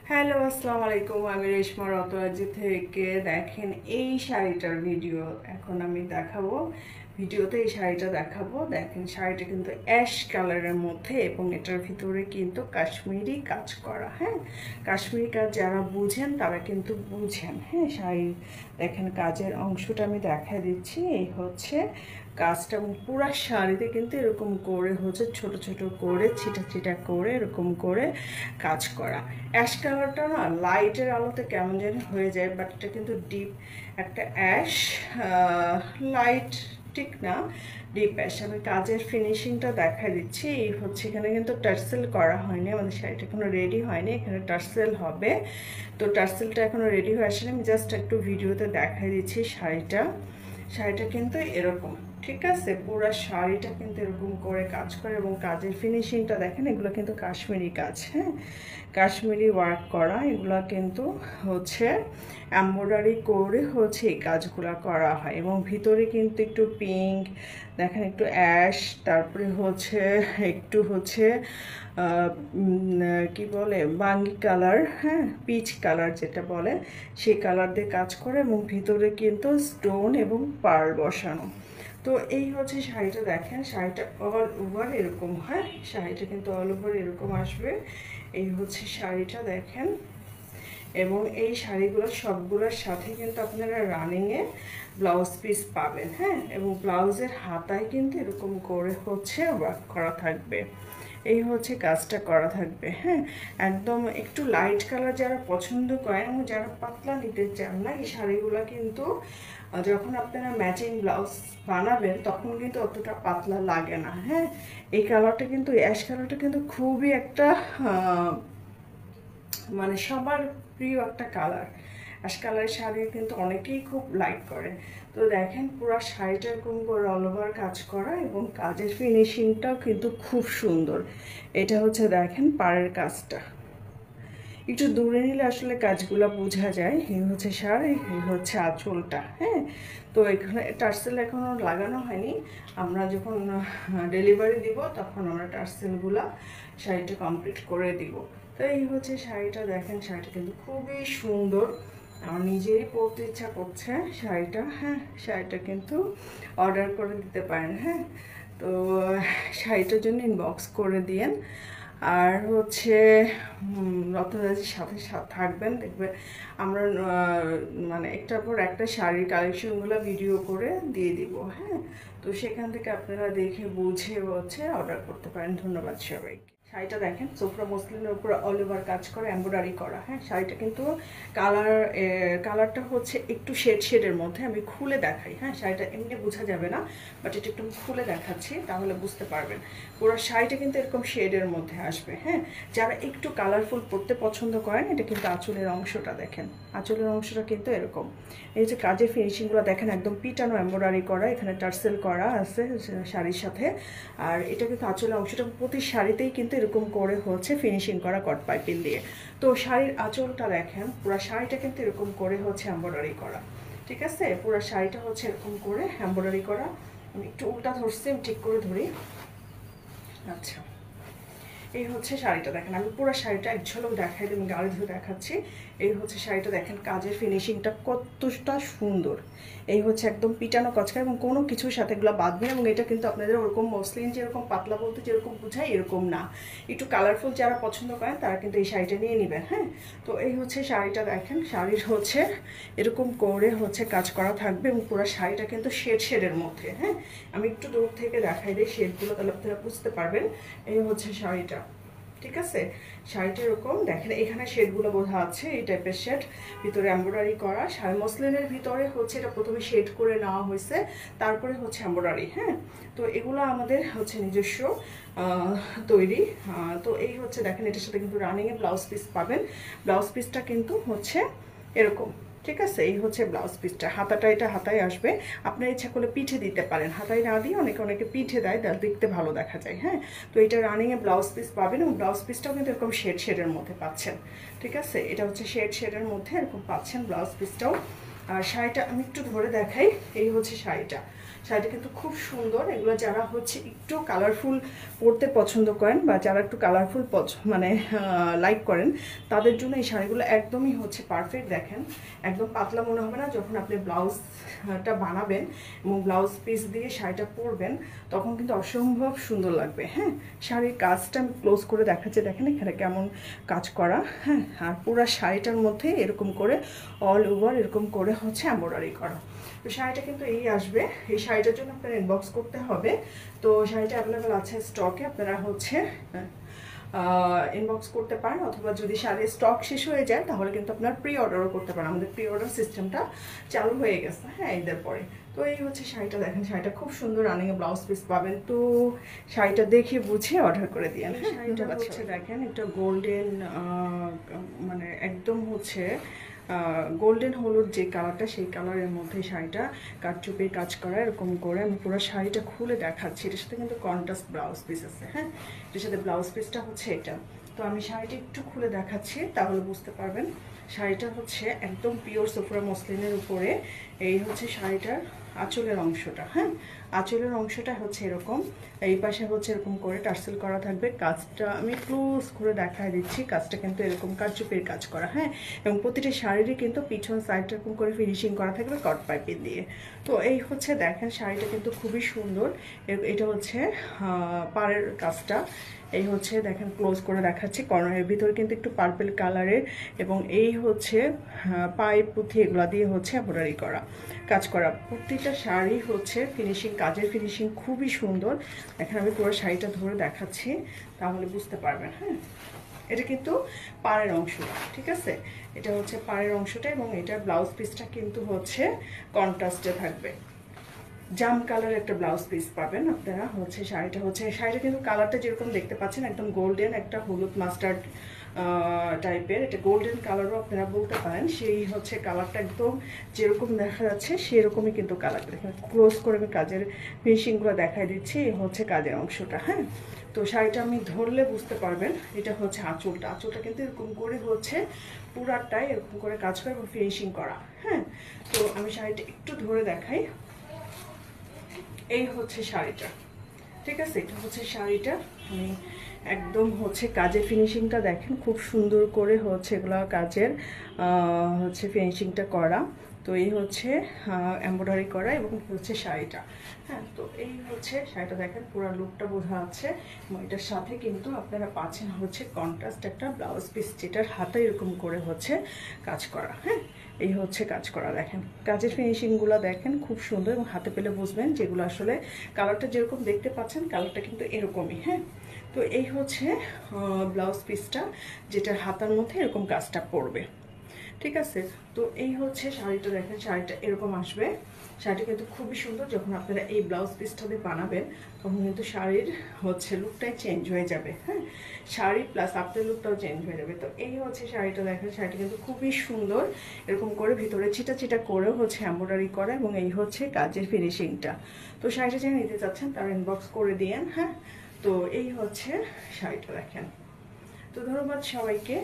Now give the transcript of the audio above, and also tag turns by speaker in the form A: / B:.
A: Hello, আসসালামু আলাইকুম। আমি রেশমা রতরাজি থেকে। দেখেন এই শাড়িটার ভিডিও এখন আমি দেখাবো। ভিডিওতে এই শাড়িটা দেখাবো। দেখেন শাড়িটা কিন্তু অ্যাশ কালারের মধ্যে এবং এটার ভিতরে কিন্তু কাশ্মীরি কাজ করা। হ্যাঁ, কাশ্মীরি কাজ যারা বুঝেন তারা কিন্তু বুঝেন। হ্যাঁ, শাড়ির দেখেন কাজের অংশটা আমি দেখা দিচ্ছি। এই হচ্ছে কাজটা পুরো শাড়িতে কিন্তু এরকম করে হচ্ছে ছোট ছোট করে ছিটা ছিটা করে এরকম করে কাজ করা। অ্যাশ কালারটা না লাইটের আলোতে কেমন যেন হয়ে যায়, বাট এটা কিন্তু ডিপ একটা অ্যাশ, লাইট ঠিক না, ডিপ অ্যাশ। আমি কাজের ফিনিশিংটা দেখা দিচ্ছি। এই হচ্ছে এখানে কিন্তু টার্সেল করা হয়নি, আমাদের শাড়িটা এখনো রেডি হয়নি, এখানে টার্সেল হবে। তো টার্সেলটা এখনো রেডি হয়ে আসেনি, আমি জাস্ট একটু ভিডিওতে দেখাই দিচ্ছি শাড়িটা কিন্তু এরকম। ঠিক আছে, পুরো শাড়িটা কিন্তু এরকম করে কাজ করে এবং কাজের ফিনিশিংটা দেখেন, এগুলো কিন্তু কাশ্মীরি কাজ। হ্যাঁ, কাশ্মীরি ওয়ার্ক করা, এগুলো কিন্তু হচ্ছে এমব্রয়ডারি করে হচ্ছে এই কাজগুলো করা হয়। এবং ভিতরে কিন্তু একটু পিঙ্ক দেখেন, একটু অ্যাশ, তারপরে হচ্ছে একটু হচ্ছে কি বলে বাঙ্গি কালার, হ্যাঁ পিচ কালার যেটা বলে সেই কালার দিয়ে কাজ করে এবং ভিতরে কিন্তু স্টোন এবং পার্ল বসানো। তো এই হচ্ছে শাড়িটা। দেখেন শাড়িটা অল ওভার এরকম হয়, শাড়িটা কিন্তু অল ওভার এরকম আসবে। এই হচ্ছে শাড়িটা দেখেন। এবং এই শাড়িগুলো সবগুলোর সাথে কিন্তু আপনারা রানিংয়ে ব্লাউজ পিস পাবেন। হ্যাঁ, এবং ব্লাউজের হাতায় কিন্তু এরকম করে হচ্ছে ওয়ার্ক করা থাকবে। এই হচ্ছে কাজটা করা থাকবে। হ্যাঁ, একদম একটু লাইট কালার যারা পছন্দ করেন এবং যারা পাতলা নিতে চান না, এই শাড়িগুলো কিন্তু যখন আপনারা ম্যাচিং ব্লাউজ বানাবেন তখন কিন্তু অতটা পাতলা লাগে না। হ্যাঁ, এই কালারটা কিন্তু অ্যাশ কালারটা কিন্তু খুবই একটা মানে সবার প্রিয় একটা কালার। অ্যাশ কালারের শাড়ি কিন্তু অনেকেই খুব লাইক করে। তো দেখেন পুরো শাড়িটা এরকম করে অল ওভার কাজ করা এবং কাজের ফিনিশিংটাও কিন্তু খুব সুন্দর। এটা হচ্ছে দেখেন পাড়ের কাজটা, একটু দূরে নিলে আসলে কাজগুলো বোঝা যায়। এই হচ্ছে শাড়ি, এই হচ্ছে আঁচলটা। হ্যাঁ, তো এখানে টার্সেল এখনও লাগানো হয়নি, আমরা যখন ডেলিভারি দিব তখন আমরা টার্সেলগুলো শাড়িটা কমপ্লিট করে দিব। তো এই হচ্ছে শাড়িটা। দেখেন শাড়িটা কিন্তু খুবই সুন্দর, আমার নিজেরই পরতে ইচ্ছা করছে শাড়িটা। হ্যাঁ, শাড়িটা কিন্তু অর্ডার করে দিতে পারেন। হ্যাঁ, তো শাড়িটার জন্য ইনবক্স করে দিয়েন। আর হচ্ছে রত্নরাজির সাথে থাকবেন, দেখবে আমরা মানে একটার পর একটা শাড়ির কালেকশনগুলো ভিডিও করে দিয়ে দিব। হ্যাঁ, তো সেখান থেকে আপনারা দেখে বুঝে হচ্ছে অর্ডার করতে পারেন। ধন্যবাদ সবাইকে। শাড়িটা দেখেন সোফরা মসলিনের উপর অল ওভার কাজ করে এমব্রয়ডারি করা। হ্যাঁ, শাড়িটা কিন্তু কালারটা হচ্ছে একটু শেডের মধ্যে। আমি খুলে দেখাই। হ্যাঁ, শাড়িটা এমনি বোঝা যাবে না, বাট এটা একটু খুলে দেখাচ্ছি তাহলে বুঝতে পারবেন। পুরো শাড়িটা কিন্তু এরকম শেডের মধ্যে আসবে। হ্যাঁ, যারা একটু কালারফুল পরতে পছন্দ করেন, এটা কিন্তু আঁচলের অংশটা দেখেন, আঁচলের অংশটা কিন্তু এরকম। এই যে কাজের ফিনিশিংগুলো দেখেন, একদম পিটানো এমব্রয়ডারি করা, এখানে টার্সেল করা আছে শাড়ির সাথে। আর এটা কিন্তু আঁচলের অংশটা প্রতি শাড়িতেই কিন্তু এরকম করে হচ্ছে ফিনিশিং করা কট পাইপিং দিয়ে। তো শাড়ির আঁচলটা দেখেন, পুরো শাড়িটা কিন্তু এরকম করে হচ্ছে এমব্রয়ডারি করা। ঠিক আছে, পুরো শাড়িটা হচ্ছে এরকম করে এমব্রয়ডারি করা। আমি একটু উল্টা ধরছি, আমি ঠিক করে ধরি। আচ্ছা, এই হচ্ছে শাড়িটা দেখেন, আমি পুরো শাড়িটা এক ঝলক দেখাই দিই, আমি গাড়ি ধরে দেখাচ্ছি। এই হচ্ছে শাড়িটা দেখেন, কাজের ফিনিশিংটা কতটা সুন্দর। এই হচ্ছে একদম পিটানো কচকা এবং কোনো কিছুর সাথে এগুলো বাঁধবে। এবং এটা কিন্তু আপনাদের ওরকম মসলিন যেরকম পাতলা বলতে যেরকম বোঝায় এরকম না, একটু কালারফুল যারা পছন্দ করেন তারা কিন্তু এই শাড়িটা নিয়ে নেবেন। হ্যাঁ, তো এই হচ্ছে শাড়িটা দেখেন, শাড়ির হচ্ছে এরকম করে হচ্ছে কাজ করা থাকবে এবং পুরো শাড়িটা কিন্তু শেডের মধ্যে। হ্যাঁ, আমি একটু দূর থেকে দেখাই দিই শেডগুলো, তাহলে আপনারা বুঝতে পারবেন। এই হচ্ছে শাড়িটা। ঠিক আছে, শাড়িটা এরকম দেখেন, এখানে শেডগুলো বোঝা আছে, এই টাইপের শেড, ভিতরে এমব্রয়ডারি করা। শাড়ি মসলিনের ভিতরে হচ্ছে এটা প্রথমে শেড করে নেওয়া হয়েছে, তারপরে হচ্ছে এমব্রয়ডারি। হ্যাঁ, তো এগুলো আমাদের হচ্ছে নিজস্ব তৈরি। তো এই হচ্ছে দেখেন, এটার সাথে কিন্তু রানিংয়ে ব্লাউজ পিস পাবেন। ব্লাউজ পিসটা কিন্তু হচ্ছে এরকম। ঠিক আছে, এই হচ্ছে ব্লাউজ পিসটা। হাতাটা এটা হাতায় আসবে, আপনার ইচ্ছা করলে পিঠে দিতে পারেন, হাতায় না দিয়ে অনেকে পিঠে দেয়, দেখতে ভালো দেখা যায়। হ্যাঁ, তো এটা রানিংয়ে ব্লাউজ পিস পাবেন এবং ব্লাউজ পিসটাও কিন্তু এরকম শেডের মধ্যে পাচ্ছেন। ঠিক আছে, এটা হচ্ছে শেডের মধ্যে এরকম পাচ্ছেন ব্লাউজ পিসটাও। আর শাড়িটা আমি একটু ধরে দেখাই। এই হচ্ছে শাড়িটা কিন্তু খুব সুন্দর। এগুলো যারা হচ্ছে একটু কালারফুল পরতে পছন্দ করেন বা যারা একটু কালারফুল মানে লাইক করেন, তাদের জন্য এই শাড়িগুলো একদমই হচ্ছে পারফেক্ট। দেখেন একদম পাতলা মনে হবে না যখন আপনি ব্লাউজটা বানাবেন এবং ব্লাউজ পিস দিয়ে শাড়িটা পরবেন, তখন কিন্তু অসম্ভব সুন্দর লাগবে। হ্যাঁ, শাড়ির কাজটা আমি ক্লোজ করে দেখাচ্ছি, দেখেন এখানে কেমন কাজ করা। হ্যাঁ, আর পুরো শাড়িটার মধ্যে এরকম করে অল ওভার এরকম করে হচ্ছে এমব্রয়ডারি করা। তো শাড়িটা কিন্তু এই আসবে। এই শাড়িটার জন্য আপনারা ইনবক্স করতে হবে। তো শাড়িটা অ্যাভেলেবেল আছে স্টকে, আপনারা হচ্ছে ইনবক্স করতে পারেন, অথবা যদি শাড়ির স্টক শেষ হয়ে যায় তাহলে কিন্তু আপনার প্রি অর্ডারও করতে পারেন। আমাদের প্রি অর্ডার সিস্টেমটা চালু হয়ে গেছে, হ্যাঁ, ঈদের পরে। তো এই হচ্ছে শাড়িটা, দেখেন শাড়িটা খুব সুন্দর, রানিং এ ব্লাউজ পিস পাবেন। তো শাড়িটা দেখে বুঝে অর্ডার করে দিয়েন। শাড়িটা হচ্ছে দেখেন একটা গোল্ডেন, মানে একদম হচ্ছে গোল্ডেন হলুদ যে কালারটা, সেই কালারের মধ্যে শাড়িটা কাটচুপির কাজ করা এরকম করে। আমি পুরো শাড়িটা খুলে দেখাচ্ছি। এটার সাথে কিন্তু কন্ট্রাস্ট ব্লাউজ পিস আছে। হ্যাঁ, এটার সাথে ব্লাউজ পিসটা হচ্ছে এটা। তো আমি শাড়িটা একটু খুলে দেখাচ্ছি, তাহলে বুঝতে পারবেন। শাড়িটা হচ্ছে একদম পিওর সোফরা মসলিনের উপরে। এই হচ্ছে শাড়িটার আঁচলের অংশটা। হ্যাঁ, আঁচলের অংশটা হচ্ছে এরকম, এই পাশে হচ্ছে এরকম করে টার্সেল করা থাকবে। কাজটা আমি ক্লোজ করে দেখায় দিচ্ছি। কাজটা কিন্তু এরকম কারচুপির কাজ করা। হ্যাঁ, এবং প্রতিটা শাড়িরই কিন্তু পিছন সাইডটা এরকম করে ফিনিশিং করা থাকবে কট পাইপিং দিয়ে। তো এই হচ্ছে দেখেন শাড়িটা কিন্তু খুবই সুন্দর। এটা হচ্ছে পাড়ের কাজটা। এই হচ্ছে দেখেন ক্লোজ করে দেখাচ্ছি, কর্নারের ভিতরে কিন্তু একটু পার্পল কালারের, এবং এই হচ্ছে পাইপ পুঁথি এগুলা দিয়ে হচ্ছে এমব্রয়ডারি করা কাজ করা। প্রতিটা শাড়ি হচ্ছে ফিনিশিং, কাজের ফিনিশিং খুবই সুন্দর। এখন আমি পুরো শাড়িটা ধরে দেখাচ্ছি, তাহলে বুঝতে পারবেন। হ্যাঁ, এটা কিন্তু পাড়ের অংশটা, ঠিক আছে, এটা হচ্ছে পাড়ের অংশটা, এবং এটার ব্লাউজ পিসটা কিন্তু হচ্ছে কন্ট্রাস্টে থাকবে। জাম কালার একটা ব্লাউজ পিস পাবেন আপনারা। হচ্ছে শাড়িটা কিন্তু কালারটা যেরকম দেখতে পাচ্ছেন একদম গোল্ডেন, একটা হলুদ মাস্টার্ড টাইপের, এটা গোল্ডেন কালারও আপনারা বলতে পারেন। সেই হচ্ছে কালারটা একদম যেরকম দেখা যাচ্ছে সেরকমই কিন্তু কালার। দেখেন ক্লোজ করে আমি কাজের ফিনিশিংগুলো দেখাই দিচ্ছি। এই হচ্ছে কাজের অংশটা। হ্যাঁ, তো শাড়িটা আমি ধরলে বুঝতে পারবেন। এটা হচ্ছে আঁচলটা কিন্তু এরকম করে হচ্ছে পুরাটাই এরকম করে কাজ করে এবং ফিনিশিং করা। হ্যাঁ, তো আমি শাড়িটা একটু ধরে দেখাই। এই হচ্ছে শাড়িটা, ঠিক আছে, এটা হচ্ছে শাড়িটা। আমি একদম হচ্ছে কাজের ফিনিশিংটা দেখেন খুব সুন্দর করে হচ্ছে এগুলো কাজের হচ্ছে ফিনিশিংটা করা। তো এই হচ্ছে এমব্রয়ডারি করা, এবং হচ্ছে শাড়িটা। হ্যাঁ, তো এই হচ্ছে শাড়িটা, দেখেন পুরো লুকটা বোঝা যাচ্ছে। এবং এটার সাথে কিন্তু আপনারা পাচ্ছেন হচ্ছে কন্ট্রাস্ট একটা ব্লাউজ পিস, যেটার হাতে এরকম করে হচ্ছে কাজ করা। হ্যাঁ, এই হচ্ছে কাজ করা, দেখেন কাজের ফিনিশিংগুলো দেখেন খুব সুন্দর, এবং হাতে পেলে বুঝবেন যেগুলো আসলে কালারটা যেরকম দেখতে পাচ্ছেন কালারটা কিন্তু এরকমই। হ্যাঁ, তো এই হচ্ছে ব্লাউজ পিসটা, যেটার হাতার মধ্যে এরকম কাজটা পড়বে, ঠিক আছে। তো এই হচ্ছে শাড়িটা, দেখেন শাড়িটা এরকম আসবে। শাড়িটা কিন্তু খুবই সুন্দর। যখন আপনারা এই ব্লাউজ পিসটা দিয়ে বানাবেন তখন কিন্তু শাড়ির হচ্ছে লুকটাই চেঞ্জ হয়ে যাবে। হ্যাঁ, শাড়ি প্লাস আপনার লুকটাও চেঞ্জ হয়ে যাবে। তো এই হচ্ছে শাড়িটা, দেখেন শাড়িটা কিন্তু খুবই সুন্দর, এরকম করে ভিতরে চিটা চিটা করেও হচ্ছে এমব্রয়ডারি করা, এবং এই হচ্ছে কাজের ফিনিশিংটা। তো শাড়িটা যারা নিতে চাচ্ছেন তারা ইনবক্স করে দিয়েন। হ্যাঁ, তো এই হচ্ছে শাড়িটা, দেখেন। তো ধন্যবাদ সবাইকে।